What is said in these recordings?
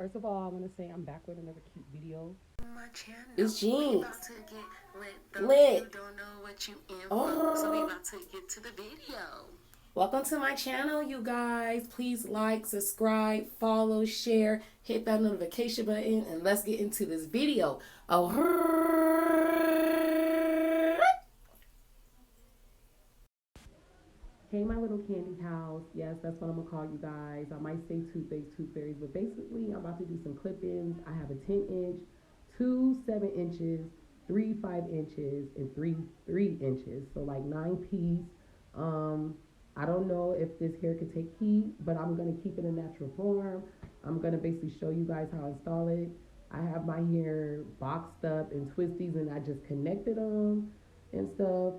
First of all, I want to say I'm back with another cute video. My channel. It's We Jinx. about to get lit. Those Lit. you don't know what you in for. So we Oh. about to get to the video. Welcome to my channel, you guys. Please like, subscribe, follow, share, hit that notification button, and let's get into this video. Oh. Hey, my little candy cows. Yes, that's what I'm gonna call you guys. I might say toothpaste, tooth fairies, but basically, I'm about to do some clip-ins. I have a 10-inch, two 7 inches, three 5 inches, and three 3 inches. So like 9 piece. Um, I don't know if this hair could take heat, but I'm gonna keep it in natural form. I'm gonna basically show you guys how I install it. I have my hair boxed up in twisties, and I just connected them and stuff.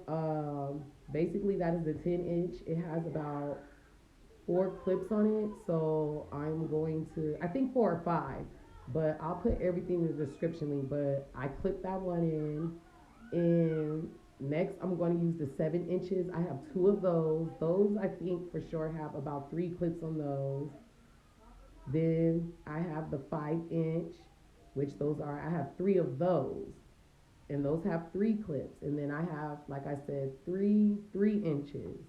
Basically, that is the 10-inch. It has about 4 clips on it, so I'm going to, I think 4 or 5, but I'll put everything in the description link. But I clipped that one in, and next I'm going to use the 7 inches. I have two of those. Those I think for sure have about 3 clips on those. Then I have the 5 inch, which those are, I have three of those, and those have 3 clips. And then I have, like I said, three 3 inches.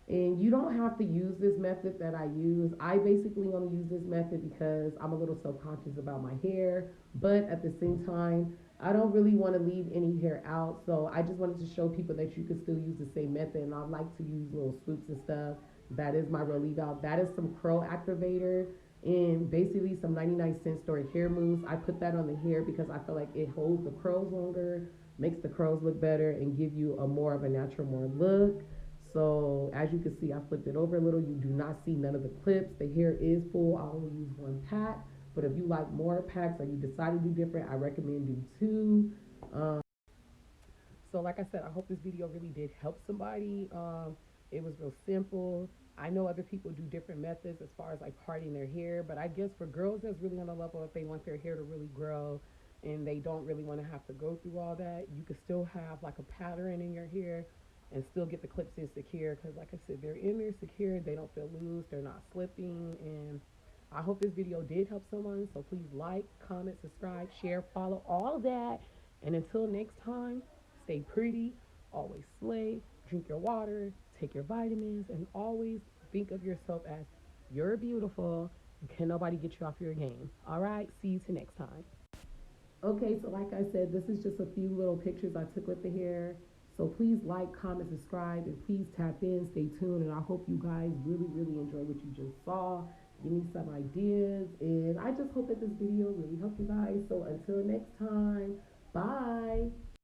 And you don't have to use this method that I use. I basically only use this method because I'm a little self-conscious about my hair, but at the same time, I don't really want to leave any hair out. So I just wanted to show people that you can still use the same method. And I like to use little swoops and stuff. That is my real leave out. That is some curl activator and basically some 99-cent store hair mousse. I put that on the hair because I feel like it holds the curls longer, makes the curls look better, and give you a more of a natural more look. So as you can see, I flipped it over a little. You do not see none of the clips. The hair is full. I only use one pack. But if you like more packs or you decide to do different, I recommend do two. So like I said, I hope this video really did help somebody. It was real simple. I know other people do different methods as far as like parting their hair, but I guess for girls that's really on a level, if they want their hair to really grow and they don't really want to have to go through all that, you could still have like a pattern in your hair and still get the clips in secure, because like I said, they're in there secure, they don't feel loose, they're not slipping. And I hope this video did help someone. So please like, comment, subscribe, share, follow, all that. And until next time, stay pretty, always slay, drink your water, take your vitamins, and always think of yourself as you're beautiful and can nobody get you off your game. All right, see you till next time. Okay, so like I said, this is just a few little pictures I took with the hair. So please like, comment, subscribe, and please tap in, stay tuned, and I hope you guys really, really enjoy what you just saw. Give me some ideas, and I just hope that this video really helped you guys. So until next time, bye.